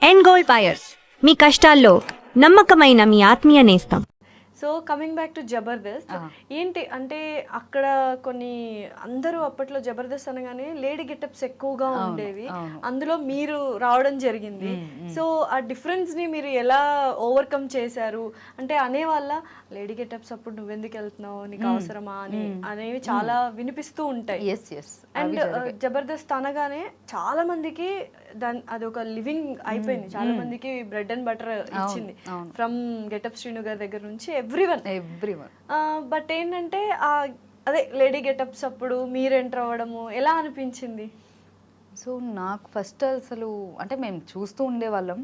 End gold buyers మీ కష్టాల్లో నమ్మకమైన మీ ఆత్మీయ నేస్తం. So coming back to Jabardasth, ఏంటి అంటే అక్కడ కొన్ని అందరూ అప్పట్లో జబర్దస్త్ అనగానే లేడీ గెటప్స్ ఎక్కువగా ఉండేవి, అందులో మీరు రావడం జరిగింది. సో ఆ డిఫరెన్స్ ని మీరు ఎలా ఓవర్కమ్ చేశారు? అంటే అనేవాళ్ళ లేడీ గెటప్స్ అప్పుడు నువ్వెందుకు వెళ్తున్నావు, నీకు అవసరమా అని అనేవి చాలా వినిపిస్తూ ఉంటాయి. అండ్ జబర్దస్త్ అనగానే చాలా మందికి అది ఒక లివింగ్ అయిపోయింది, చాలా మందికి బ్రెడ్ అండ్ బటర్ ఇచ్చింది ఫ్రమ్ గెటప్ శ్రీను గారి దగ్గర నుంచి ఎవ్రీవన్. బట్ ఏంటంటే అదే లేడీ గెటప్స్ అప్పుడు మీరు ఎంటర్ అవ్వడము ఎలా అనిపించింది? సో నాకు ఫస్ట్ అసలు అంటే మేము చూస్తూ ఉండేవాళ్ళం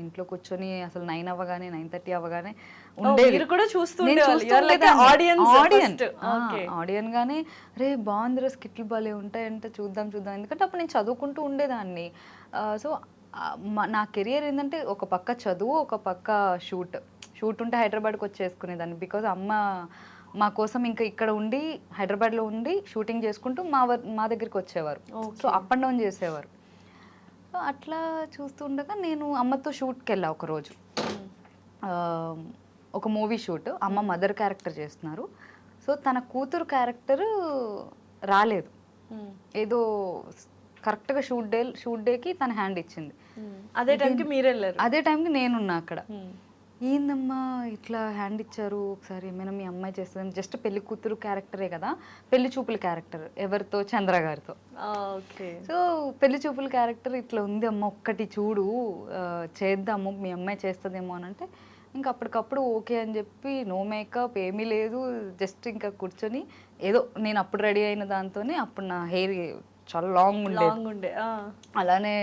ఇంట్లో కూర్చొని, అసలు 9 అవ్వగానే 9:30 అవ్వగానే ఉండేది కూడా చూస్తూ ఆడియన్ గానే రే బాగుందిరా స్కిట్లు భలే ఉంటాయంటే చూద్దాం ఎందుకంటే అప్పుడు నేను చదువుకుంటూ ఉండేదాన్ని. సో నా కెరియర్ ఏంటంటే ఒక పక్క చదువు, ఒక పక్క షూట్ ఉంటే హైదరాబాద్కి వచ్చేసుకునేదాన్ని. బికాజ్ అమ్మ మా కోసం ఇంకా ఇక్కడ ఉండి హైదరాబాద్లో ఉండి షూటింగ్ చేసుకుంటూ మా దగ్గరికి వచ్చేవారు. సో అప్ అండ్ డౌన్ చేసేవారు. సో అట్లా చూస్తూ ఉండగా నేను అమ్మతో షూట్కి వెళ్ళా ఒకరోజు, ఒక మూవీ షూట్. అమ్మ మదర్ క్యారెక్టర్ చేస్తున్నారు. సో తన కూతురు క్యారెక్టర్ రాలేదు, ఏదో కరెక్ట్గా షూట్ డేకి తన హ్యాండ్ ఇచ్చింది. అదే టైంకి మీరు వెళ్ళారు? అదే టైంకి నేనున్నా అక్కడ. ఏందమ్మా ఇట్లా హ్యాండ్ ఇచ్చారు, ఒకసారి ఏమైనా మీ అమ్మాయి చేస్తుంది, జస్ట్ పెళ్లి కూతురు క్యారెక్టరే కదా, పెళ్లి చూపుల క్యారెక్టర్ ఎవరితో, చంద్ర గారితో. సో పెళ్లి చూపుల క్యారెక్టర్ ఇట్లా ఉంది అమ్మ, ఒక్కటి చూడు చేద్దాము, మీ అమ్మాయి చేస్తుందేమో అని అంటే ఇంకా అప్పటికప్పుడు ఓకే అని చెప్పి, నో మేకప్ ఏమీ లేదు, జస్ట్ ఇంకా కూర్చొని ఏదో నేను అప్పుడు రెడీ అయిన దాంతోనే, అప్పుడు నా హెయిర్ చాలా లాంగ్ ఉండే అలానే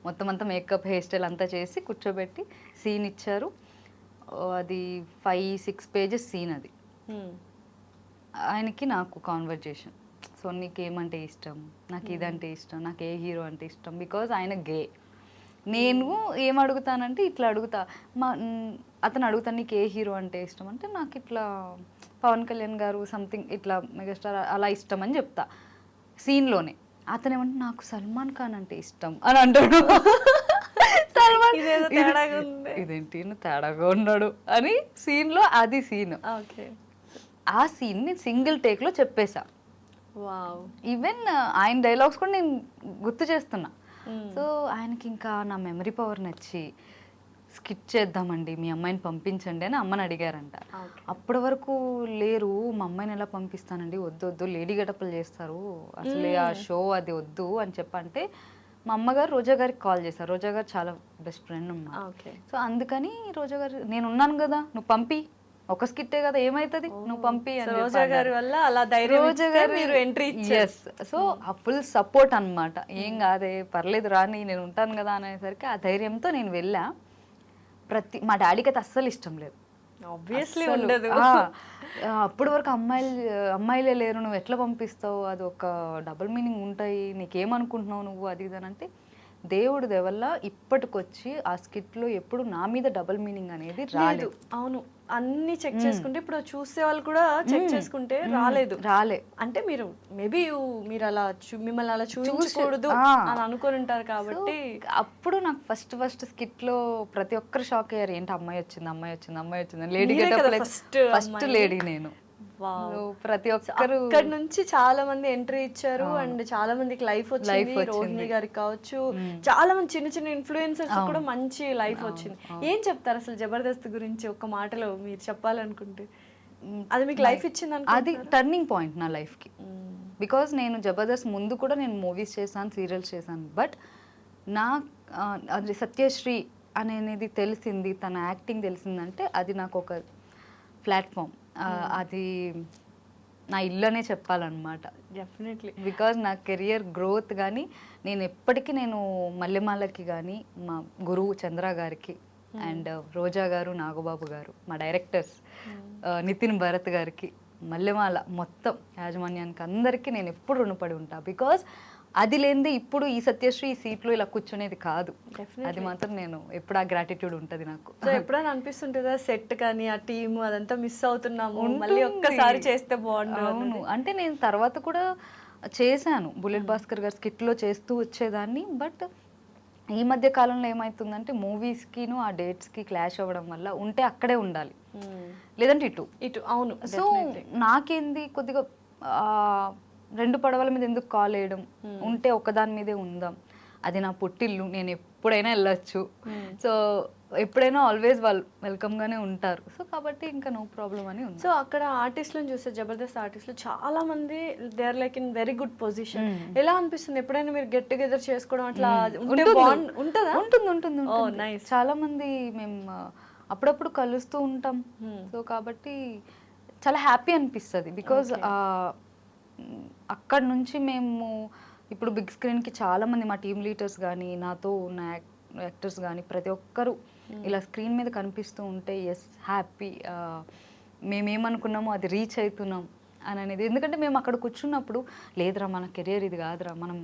మొత్తం అంతా మేకప్ హెయిర్ స్టైల్ అంతా చేసి కూర్చోబెట్టి సీన్ ఇచ్చారు. అది 5-6 పేజెస్ సీన్. అది ఆయనకి నాకు కాన్వర్జేషన్. సో నీకేమంటే ఇష్టం, నాకు ఇదంటే ఇష్టం, నాకు ఏ హీరో అంటే ఇష్టం, బికాజ్ ఆయన గే. నేను ఏం అడుగుతానంటే ఇట్లా అడుగుతా, అతను అడుగుతాను నీకు ఏ హీరో అంటే ఇష్టం అంటే నాకు ఇట్లా పవన్ కళ్యాణ్ గారు సంథింగ్ ఇట్లా మెగాస్టార్ అలా ఇష్టం అని చెప్తా సీన్లోనే. అతను ఏమంటే నాకు సల్మాన్ ఖాన్ అంటే ఇష్టం అని అంటాడు. సల్మాన్ ఇదేంటి తేడాగా ఉన్నాడు అని సీన్లో, అది సీన్. ఆ సీన్ నేను సింగిల్ టేక్లో చెప్పేశా. ఈవెన్ ఆయన డైలాగ్స్ కూడా నేను గుర్తు చేస్తున్నా. సో ఆయనకి ఇంకా నా మెమరీ పవర్ నచ్చి స్కిట్ చేద్దామండి, మీ అమ్మాయిని పంపించండి అని అమ్మని అడిగారంట. అప్పటి వరకు లేరు, మా అమ్మాయిని ఎలా పంపిస్తానండి, వద్దు లేడీ గెటప్లు చేస్తారు, అసలు ఆ షో అది వద్దు అని చెప్పంటే మా అమ్మగారు రోజా గారికి కాల్ చేశారు. రోజా గారు చాలా బెస్ట్ ఫ్రెండ్ అన్నమాట. సో అందుకని రోజా గారు నేను ఉన్నాను కదా, నువ్వు పంపి, ఒక స్కిట్టే కదా ఏమైతుంది, నువ్వు పంపి అని రోజా గారి వల్ల అలా రోజా గారు ఎంట్రీ ఇచ్చారు. సో ఆ ఫుల్ సపోర్ట్ అన్నమాట. ఏం కాదే పర్లేదు రాని, నేను ఉంటాను కదా అనేసరికి ఆ ధైర్యంతో నేను వెళ్ళా. మా డాడీకి అయితే అస్సలు ఇష్టం లేదు, ఆబ్వియస్లీ ఉండదు. అప్పటి వరకు అమ్మాయిలే లేరు, నువ్వు ఎట్లా పంపిస్తావు, అది ఒక డబుల్ మీనింగ్ ఉంటాయి, నీకేమనుకుంటున్నావు నువ్వు, అది ఇది అని అంటే దేవుడి దేవల్ల ఇప్పటికొచ్చి ఆ స్కిట్లో ఎప్పుడు నా మీద డబుల్ మీనింగ్ అనేది రాలేదు. అవును, అన్ని చెక్ చేసుకుంటే ఇప్పుడు చూసే వాళ్ళు కూడా చెక్ చేసుకుంటే రాలే. అంటే మీరు మేబీ మీరు అలా మిమ్మల్ని అలా చూపించకూడదు అని అనుకొని ఉంటారు కాబట్టి. అప్పుడు నాకు ఫస్ట్ స్కిట్ లో ప్రతి ఒక్కరు షాక్ అయ్యారు, ఏంటి అమ్మాయి వచ్చింది లేడీ ఫస్ట్ లేడీ నేను. ప్రతి ఒక్కరు అక్కడ నుంచి చాలా మంది ఎంట్రీ ఇచ్చారు అండ్ చాలా మందికి లైఫ్ వచ్చింది. రోహిణి గారికి కావచ్చు, చాలా మంది చిన్న ఇన్ఫ్లుయెన్సర్స్ కూడా మంచి లైఫ్ వచ్చింది. ఏం చెప్తారు అసలు జబర్దస్త్ గురించి ఒక మాటలో మీరు చెప్పాలనుకుంటే? అది మీకు లైఫ్ ఇచ్చింది? అది టర్నింగ్ పాయింట్ నా లైఫ్ కి. బికాజ్ నేను జబర్దస్త్ ముందు కూడా నేను మూవీస్ చేశాను, సీరియల్స్ చేశాను. బట్ నా అది సత్యశ్రీ అనేది తెలిసింది, తన యాక్టింగ్ తెలిసిందంటే అది నాకు ఒక ప్లాట్ఫామ్, అది నా ఇల్లనే చెప్పాలన్నమాట. డెఫినెట్లీ. బికాజ్ నా కెరియర్ గ్రోత్ కానీ నేను ఎప్పటికీ నేను మల్లెమాలకి కానీ, మా గురువు చంద్ర గారికి అండ్ రోజా గారు, నాగబాబు గారు, మా డైరెక్టర్స్ నితిన్ భరత్ గారికి, మల్లెమాల మొత్తం యాజమాన్యానికి అందరికీ నేను ఎప్పుడు రుణపడి ఉంటా. బికాజ్ అది లేనిదే ఇప్పుడు ఈ సత్యశ్రీ ఈ సీట్లో ఇలా కూర్చునేది కాదు. అది మాత్రం నేను ఎప్పుడు ఆ గ్రాటిట్యూడ్ ఉంటుంది నాకు. సో ఎప్పుడైనా అనిపిస్తుంటుందా సెట్ కానీ ఆ టీమ్ అదంతా మిస్ అవుతున్నాము, మళ్ళీ ఒక్కసారి చేస్తే బాగుండు? అవును, అంటే నేను తర్వాత కూడా చేశాను, బుల్లెట్ భాస్కర్ గారు స్కిట్లో చేస్తూ వచ్చేదాన్ని. బట్ ఈ మధ్య కాలంలో ఏమవుతుందంటే మూవీస్కిను ఆ డేట్స్కి క్లాష్ అవ్వడం వల్ల ఉంటే అక్కడే ఉండాలి, లేదంటే ఇటు ఇటు అవును. సో నాకేంది కొద్దిగా రెండు పడవల మీద ఎందుకు కాల్ వేయడం, ఉంటే ఒకదాని మీదే ఉందాం, అది నా పుట్టిల్లు, నేను ఎప్పుడైనా వెళ్ళొచ్చు, సో ఎప్పుడైనా ఆల్వేస్ వాళ్ళు వెల్కమ్గానే ఉంటారు, సో కాబట్టి ఇంకా నో ప్రాబ్లం అని ఉంది. సో అక్కడ ఆర్టిస్టులను చూస్తే జబర్దస్త్ ఆర్టిస్టులు చాలా మంది they are like in very good position. ఎలా అనిపిస్తుంది ఎప్పుడైనా మీరు గెట్ టుగెదర్ చేసుకోవడం అట్లా ఉంటే ఉంటుందా? ఉంటుంది ఉంటుంది ఓ ఉంటుంది. నైస్. చాలా మంది మేము అప్పుడప్పుడు కలుస్తూ ఉంటాం, సో కాబట్టి చాలా హ్యాపీ అనిపిస్తుంది. బికాజ్ అక్కడ నుంచి మేము ఇప్పుడు బిగ్ స్క్రీన్కి చాలా మంది మా టీమ్ లీడర్స్ కానీ నాతో ఉన్న యాక్టర్స్ కానీ ప్రతి ఒక్కరు ఇలా స్క్రీన్ మీద కనిపిస్తూ ఉంటే ఎస్ హ్యాపీ, మేమేమనుకున్నామో అది రీచ్ అవుతున్నాం అని అనేది. ఎందుకంటే మేము అక్కడ కూర్చున్నప్పుడు లేదురా మన కెరియర్ ఇది కాదురా, మనం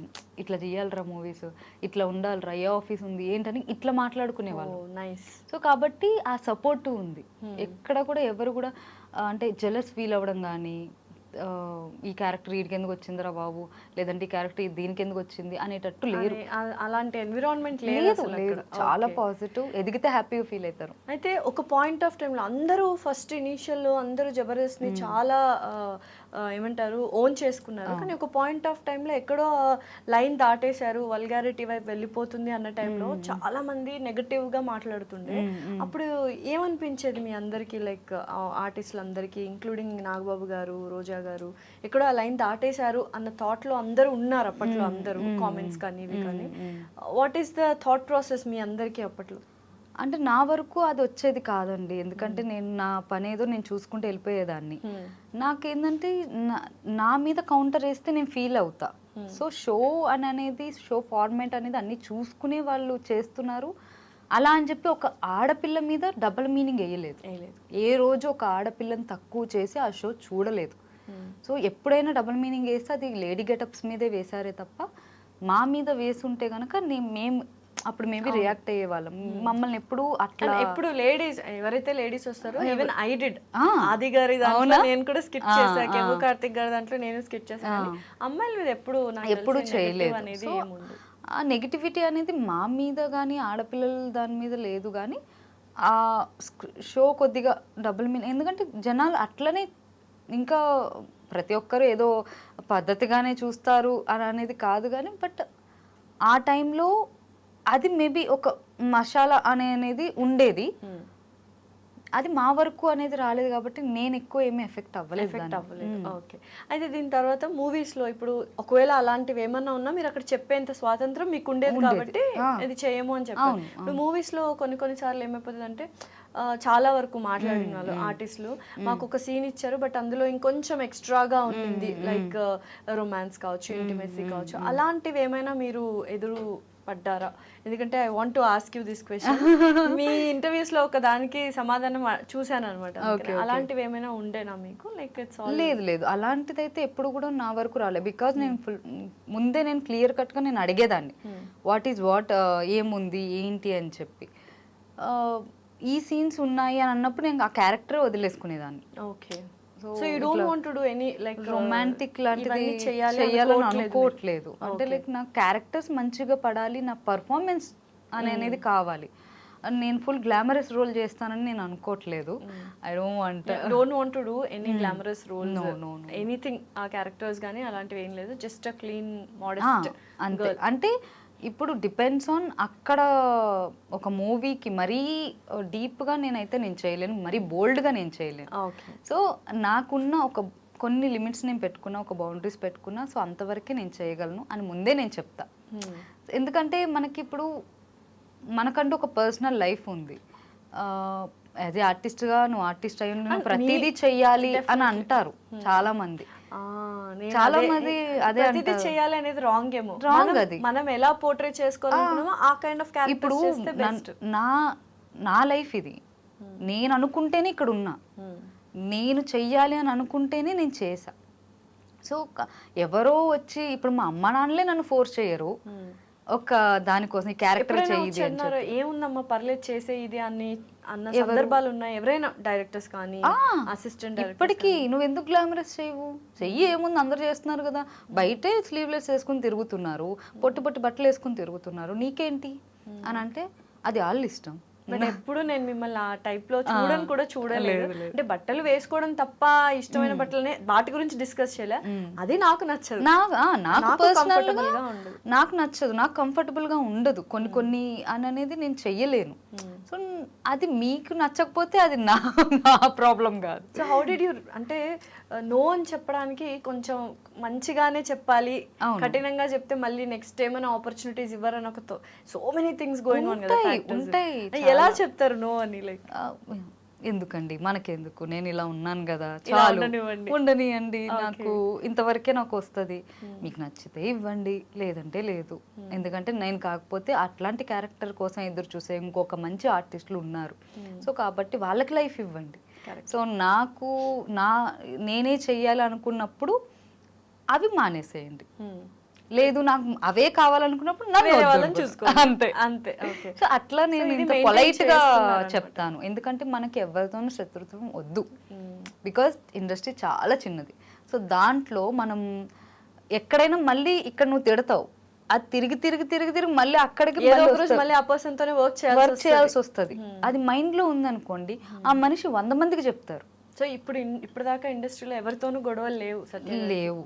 ఇట్లా చేయాలిరా మూవీస్, ఇట్లా ఉండాలిరా, ఏ ఆఫీస్ ఉంది ఏంటని ఇట్లా మాట్లాడుకునేవాళ్ళు. నైస్. సో కాబట్టి ఆ సపోర్ట్ ఉంది. ఎక్కడ కూడా ఎవరు కూడా అంటే జెలస్ ఫీల్ అవ్వడం కానీ ఈ క్యారెక్టర్ వీడికి ఎందుకు వచ్చిందిరా బాబు, లేదంటే ఈ క్యారెక్టర్ దీనికి ఎందుకు వచ్చింది అనేటట్టు లేరు. అలాంటి ఎన్విరాన్మెంట్ లేదు, చాలా పాజిటివ్, ఎదిగితే హ్యాపీగా ఫీల్ అవుతారు. అయితే ఒక పాయింట్ ఆఫ్ టైంలో అందరూ ఫస్ట్ ఇనీషియల్లో అందరూ జబర్దస్త్ని చాలా ఏమంటారు ఓన్ చేసుకున్నారు, కానీ ఒక పాయింట్ ఆఫ్ టైంలో ఎక్కడో లైన్ దాటేశారు, వల్గారిటీ వైపు వెళ్ళిపోతుంది అన్న టైంలో చాలా మంది నెగటివ్గా మాట్లాడుతుండే. అప్పుడు ఏమనిపించేది మీ అందరికీ, లైక్ ఆర్టిస్టులు అందరికీ ఇంక్లూడింగ్ నాగబాబు గారు, రోజా గారు, ఎక్కడో ఆ లైన్ దాటేశారు అన్న థాట్లో అందరూ ఉన్నారు అప్పట్లో, అందరూ కామెంట్స్ కానీ ఇవి కానీ. What is the thought process మీ అందరికీ అప్పట్లో? అంటే నా వరకు అది వచ్చేది కాదండి, ఎందుకంటే నేను నా పని ఏదో నేను చూసుకుంటూ వెళ్ళిపోయేదాన్ని. నాకేంటంటే నా మీద కౌంటర్ వేస్తే నేను ఫీల్ అవుతా. సో షో అనేది షో ఫార్మేట్ అనేది అన్ని చూసుకునే వాళ్ళు చేస్తున్నారు, అలా అని చెప్పి ఒక ఆడపిల్ల మీద డబుల్ మీనింగ్ వేయలేదు. ఏ రోజు ఒక ఆడపిల్లని తక్కువ చేసి ఆ షో చూడలేదు. సో ఎప్పుడైనా డబుల్ మీనింగ్ వేస్తే అది లేడీ గెటప్స్ మీదే వేసారే తప్ప మా మీద వేసుంటే కనుక మేము అప్పుడు మేబీ రియాక్ట్ అయ్యే వాళ్ళం. మమ్మల్ని ఎప్పుడు అట్లా ఎప్పుడు లేడీస్ ఎవరైతే లేడీస్ వస్తారో, ఈవెన్ ఐ డిడ్ ఆది గారి దాంట్లో నేను కూడా స్కిట్ చేశాను, కేవో కార్తిక్ గారి దాంట్లో నేను స్కిట్ చేశాను. అమ్మాయిల మీద ఎప్పుడు చేయలేదు అనేది ఏముంది. ఆ నెగిటివిటీ అనేది మా మీద కానీ ఆడపిల్లల దాని మీద లేదు, కానీ ఆ షో కొద్దిగా డబుల్ మీనింగ్, ఎందుకంటే జనాలు అట్లనే ఇంకా ప్రతి ఒక్కరు ఏదో పద్ధతిగానే చూస్తారు అని అనేది కాదు, కానీ బట్ ఆ టైంలో అది మేబీ ఒక మసాలా అనేది ఉండేది, అది మా వరకు అనేది రాలేదు కాబట్టి నేను ఎక్కువ ఏమీ ఎఫెక్ట్ అవ్వలేదు. ఓకే. అయితే దీని తర్వాత మూవీస్లో ఇప్పుడు ఒకవేళ అలాంటివి ఏమన్నా ఉన్నా మీరు అక్కడ చెప్పేంత స్వాతంత్రం మీకు ఉండేది కాబట్టి ఇది చేయము అని చెప్పారు. ఇప్పుడు మూవీస్లో కొన్నిసార్లు ఏమైపోతుంది అంటే చాలా వరకు మాట్లాడిన వాళ్ళు ఆర్టిస్టులు మాకు ఒక సీన్ ఇచ్చారు, బట్ అందులో ఇంకొంచెం ఎక్స్ట్రాగా ఉంటుంది, లైక్ రొమాన్స్ కావచ్చు, ఇంటిమెసీ కావచ్చు, అలాంటివి ఏమైనా మీరు ఎదురు పడ్డారా? ఎందుకంటే I want to ask you this question. Me interviews లో ఒక దానికి సమాధానం చూసాను అనమాట. అలాంటివి ఏమైనా ఉండేనా మీకు? లైక్ ఇట్స్ ఆల్ లేదు అలాంటిది అయితే ఎప్పుడు కూడా నా వరకు రాలేదు. బికాజ్ నేను ముందే నేను క్లియర్ కట్ గా నేను అడిగేదాన్ని వాట్ ఈజ్ వాట్, ఏముంది ఏంటి అని చెప్పి. ఈ సీన్స్ ఉన్నాయి అని అన్నప్పుడు నేను ఆ క్యారెక్టర్ వదిలేసుకునేదాన్ని. Okay. So you don't want to do any like romantic లాంటిది చేయాలని అనుకోవట్లేదు. అంటే లైక్ నా క్యారెక్టర్స్ మంచిగా పడాలి, నా పర్ఫార్మెన్స్ అనేది కావాలి. నేను ఫుల్ గ్లామరస్ రోల్ చేస్తానని నేను అనుకోవట్లేదు. I don't want to do any glamorous role, anything. ఆ క్యారెక్టర్స్ కానీ అలాంటివి ఏం లేదు, జస్ట్ అ క్లీన్ మోడెస్ట్ అంతే. అంటే ఇప్పుడు డిపెండ్స్ ఆన్ అక్కడ ఒక మూవీకి మరీ డీప్గా నేను చేయలేను, మరీ బోల్డ్గా నేను చేయలేను. సో నాకున్న కొన్ని లిమిట్స్ నేను పెట్టుకున్నా, ఒక బౌండరీస్ పెట్టుకున్నా, సో అంతవరకే నేను చేయగలను అని ముందే నేను చెప్తా. ఎందుకంటే మనకి ఇప్పుడు మనకంటూ ఒక పర్సనల్ లైఫ్ ఉంది. యాజ్ ఏ ఆర్టిస్ట్గా నువ్వు ఆర్టిస్ట్ అయ్యి నువ్వు ప్రతిదీ చెయ్యాలి అని అంటారు చాలా మంది. చాలా మంది అదే చేయాలి అనేది రాంగ్ ఏమో. అది మనం ఎలా పోర్ట్రే చేసుకోవాలనుకున్నామో ఆ కైండ్ ఆఫ్ క్యారెక్టర్ చేస్తే బెస్ట్. నా లైఫ్ ఇది, నేను అనుకుంటేనే ఇక్కడ ఉన్నా, నేను చెయ్యాలి అని అనుకుంటేనే నేను చేసా. సో ఎవరో వచ్చి ఇప్పుడు మా అమ్మ నాన్నలే నన్ను ఫోర్స్ చేయరు ఒక దానికోసం ఈ క్యారెక్టర్ చేయి ఏముందమ్మా పర్లేదు చేసే ఇది అన్న సందర్భాలు ఉన్నాయి. ఎవరైనా డైరెక్టర్స్ కానీ అసిస్టెంట్ ఇప్పటికీ నువ్వు ఎందుకు గ్లామరస్ చేయవు, చెయ్యి, ఏముంది అందరు చేస్తున్నారు కదా, బయటే స్లీవ్లెస్ వేసుకుని తిరుగుతున్నారు, పొట్టి బట్టలు వేసుకుని తిరుగుతున్నారు, నీకేంటి అని అంటే అది వాళ్ళ ఇష్టం. బట్ ఎప్పుడు నేను మిమ్మల్ని ఆ టైప్ లో చూడని కూడా చూడలేదు. అంటే బట్టలు వేసుకోవడం తప్ప ఇష్టమైన బట్టలనే వాటి గురించి డిస్కస్ చేయలే. అది నాకు నచ్చదు. నాకు పర్సనల్ comfortable గా ఉండదు. నాకు నచ్చదు, నాకు కంఫర్టబుల్ గా ఉండదు కొన్ని అని అనేది నేను చెయ్యలేను. సో అది మీకు నచ్చకపోతే అది నా ప్రాబ్లం కాదు. సో హౌ డిడ్ యూ అంటే నో అని చెప్పడానికి కొంచెం మంచిగానే చెప్పాలి, కఠినంగా చెప్తే మళ్ళీ నెక్స్ట్ ఏమైనా ఆపర్చునిటీస్ ఇవ్వరని ఒక so many things going on కదా. ఉంటాయి. ఎలా చెప్తారు నో అని? లైక్ ఎందుకండి మనకెందుకు, నేను ఇలా ఉన్నాను కదా, చాలు ఉండనియండి, నాకు ఇంతవరకే నాకు వస్తుంది, మీకు నచ్చితే ఇవ్వండి లేదంటే లేదు. ఎందుకంటే నేను కాకపోతే అట్లాంటి క్యారెక్టర్ కోసం ఎదురు చూసే ఇంకొక మంచి ఆర్టిస్టులు ఉన్నారు. సో కాబట్టి వాళ్ళకి లైఫ్ ఇవ్వండి. సో నాకు నేనే చెయ్యాలి అనుకున్నప్పుడు అవి మానేసేయండి. లేదు నాకు అవే కావాలనుకున్నప్పుడు నన్ను అంతే అంతే. సో అట్లా నేను ఇంత పొలైట్ గా చెప్తాను. ఎందుకంటే మనకి ఎవరితోనూ శత్రుత్వం వద్దు. బికాజ్ ఇండస్ట్రీ చాలా చిన్నది. సో దాంట్లో మనం ఎక్కడైనా మళ్ళీ ఇక్కడ నువ్వు తిడతావు, అది తిరిగి మళ్ళీ అక్కడికి మళ్ళీ ఆ పర్సన్ తోనే వర్క్ చేయాల్సి వస్తుంది. అది మైండ్ లో ఉందనుకోండి, ఆ మనిషి 100 మందికి చెప్తారు. సో ఇప్పుడు దాకా ఇండస్ట్రీలో ఎవరితోనూ గొడవలు లేవు? లేవు.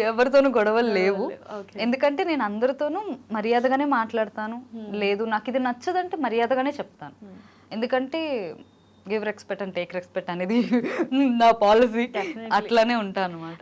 ఎవరితోనూ గొడవలు లేవు. ఎందుకంటే నేను అందరితోనూ మర్యాదగానే మాట్లాడతాను. లేదు నాకు ఇది నచ్చదంటే మర్యాదగానే చెప్తాను. ఎందుకంటే give respect and take respect అనేది నా పాలసీ. అట్లానే ఉంటాను అనమాట.